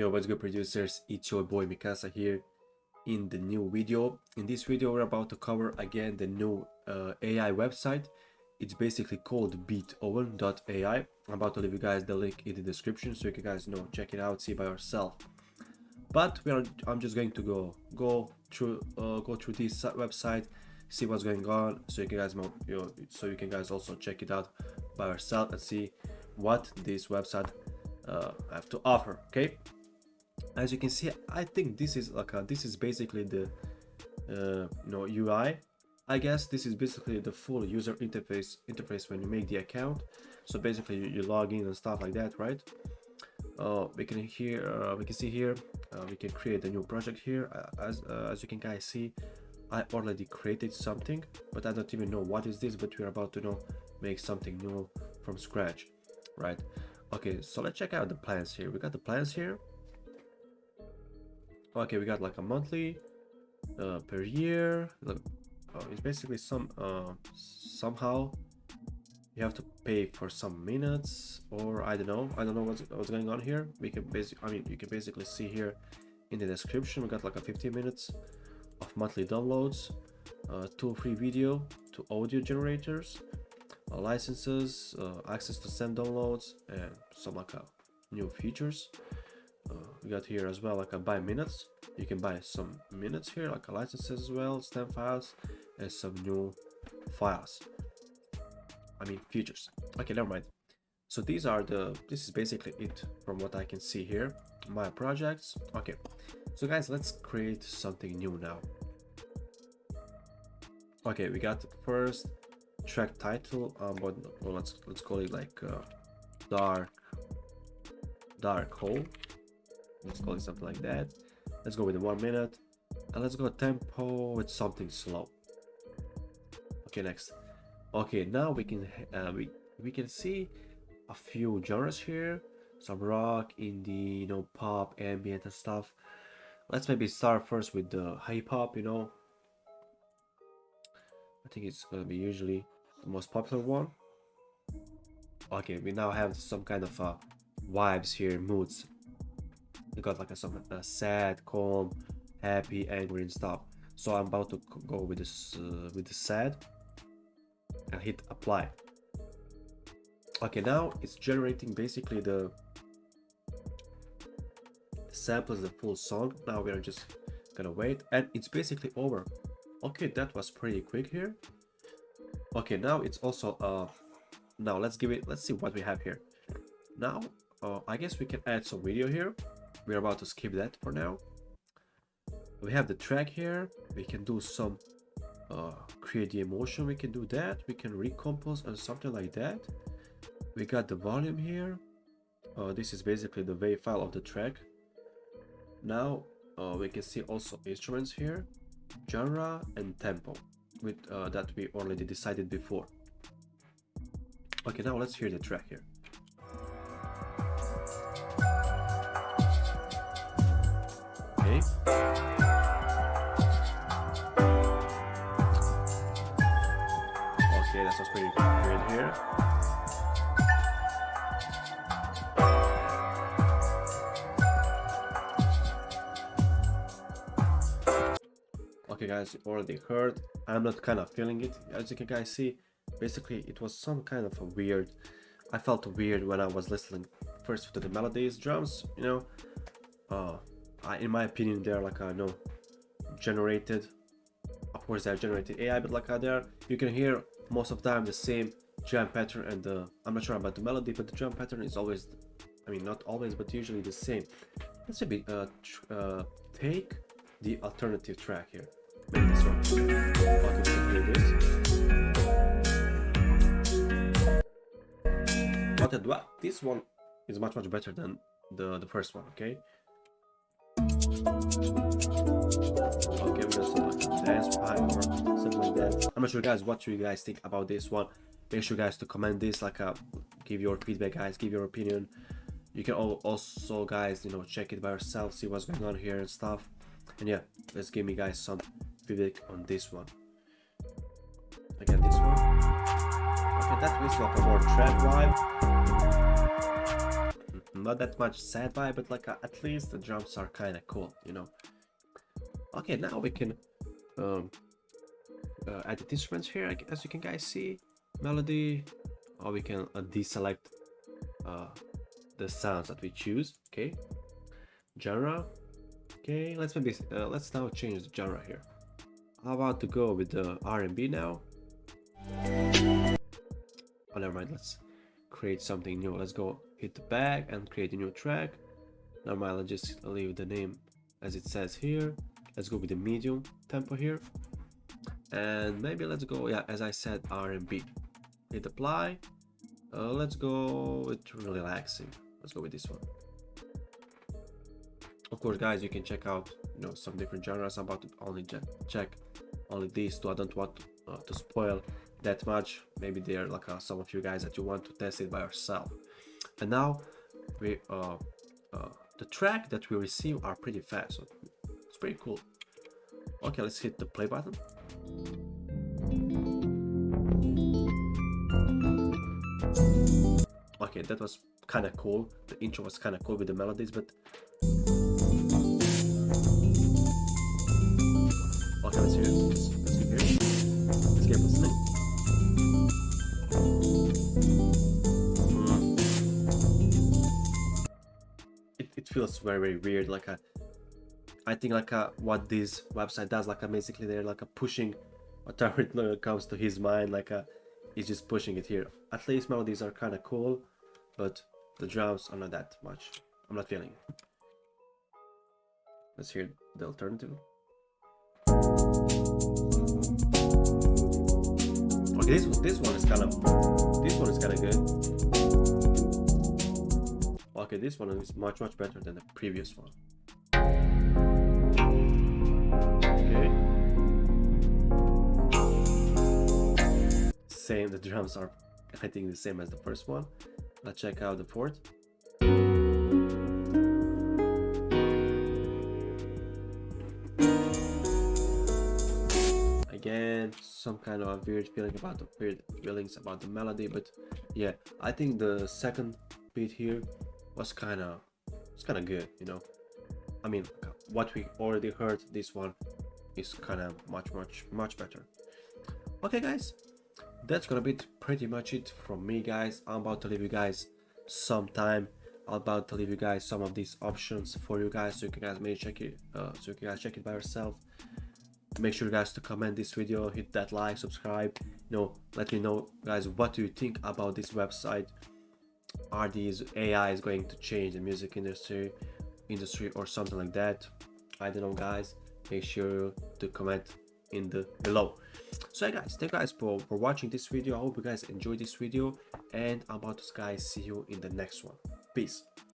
Yo, what's good, producers? It's your boy Mikasa here in the new video. In this video, we're about to cover again the new AI website. It's basically called beatoven.ai. I'm about to leave you guys the link in the description so you can guys check it out, see by yourself. But I'm just going to go through this website, see what's going on, so you can guys also check it out by yourself and see what this website have to offer. Okay. As you can see, I think this is basically the UI. I guess this is basically the full user interface when you make the account. So basically you log in and stuff like that, right? We can see here we can create a new project here. As you can guys see, I already created something, but I don't even know what is this, but we're about to make something new from scratch, right? Okay, so let's check out the plans here. We got the plans here. Okay, we got like a monthly, per year. Look, it's basically somehow you have to pay for some minutes, or I don't know what's going on here. You can basically see here in the description we got like a 15 minutes of monthly downloads, 2 free video, 2 audio generators, licenses, access to send downloads, and some new features. We got here as well like a buy minutes. You can buy some minutes here, like a licenses as well, stem files, and some new files. Features. Okay, never mind. So this is basically it from what I can see here. My projects. Okay, so guys, let's create something new now. Okay, we got the first track title. But let's call it like dark hole. Let's call it something like that. Let's go with the 1 minute, and let's go tempo with something slow. Okay, next. Okay, now we can see a few genres here, some rock, indie, pop, ambient and stuff. Let's maybe start first with the hip hop. I think it's gonna be usually the most popular one. Okay, we now have some kind of vibes here, moods. We got like some sad, calm, happy, angry and stuff. So I'm about to go with this with the sad and hit apply. Okay, now it's generating basically the samples, the full song. Now we are just gonna wait, and it's basically over. Okay, that was pretty quick here. Okay, now it's also now let's see what we have here. Now I guess we can add some video here. We're about to skip that for now. We have the track here. We can do some create the emotion. We can do that. We can recompose and something like that. We got the volume here. This is basically the WAV file of the track. Now we can see also instruments here, genre and tempo with that we already decided before. Okay, now let's hear the track here. Okay. Okay, that sounds pretty great here. Okay guys, you already heard. I'm not kind of feeling it. As you can guys see, basically it was some kind of a weird. I felt weird when I was listening first to the melodies, drums, in my opinion, they're like generated. Of course, they're generated AI, but there you can hear most of the time the same drum pattern, and I'm not sure about the melody, but the drum pattern is always, not always, but usually the same. Let's maybe take the alternative track here. Maybe this one. Okay, we can hear this. But this one is much better than the first one. Okay. Okay, we got some dance behind or something like that. I'm not sure, guys, what you guys think about this one. Make sure, guys, to comment this, give your feedback, guys, give your opinion. You can also, guys, check it by yourself, see what's going on here and stuff. And yeah, let's give me, guys, some feedback on this one. Again, this one. Okay, that feels like a more trap vibe. not that much sad vibe, but like at least the drums are kind of cool, you know. Okay, now we can um, add the instruments here, as you can guys see, melody, or we can deselect the sounds that we choose. Okay, genre. Okay, let's now change the genre here. How about to go with the R&B now? Oh, never mind. Let's create something new. Let's go hit the back and create a new track. Never mind. Let's just leave the name as it says here. Let's go with the medium tempo here, and maybe let's go, yeah, as I said, R&B. Hit apply. Let's go with relaxing. Let's go with this one. Of course, guys, you can check out, you know, some different genres. I'm about to only check only these two. I don't want to spoil that much. Maybe they're like some of you guys that you want to test it by yourself. And now we the track that we receive are pretty fast, so it's pretty cool. Okay, let's hit the play button. Okay, that was kind of cool. The intro was kind of cool with the melodies, but okay, let's hear it. Let's hear it. Let's keep listening. It feels very weird. Like I think like what this website does, like basically they're like pushing whatever it comes to his mind, like he's just pushing it here. At least melodies are kind of cool, but the drums are not that much. I'm not feeling it. Let's hear the alternative. Okay, this one is kind of good. Okay, this one is much better than the previous one. Okay. Same, the drums are I think the same as the first one. Let's check out the port. Again, some kind of a weird feelings about the melody, but yeah, I think the second beat here was kind of good, you know. I mean, what we already heard, this one is kind of much better. Okay, guys, that's gonna be pretty much it from me, guys. I'm about to leave you guys some time. I'm about to leave you guys some of these options for you guys, so you can guys maybe check it. So you can guys check it by yourself. Make sure guys to comment this video, hit that like, subscribe. You know, let me know, guys, what do you think about this website? Are these AIs going to change the music industry or something like that? I don't know, guys. Make sure to comment in the below. So yeah, guys, thank you guys for watching this video. I hope you guys enjoyed this video, and I'm about to guys see you in the next one. Peace.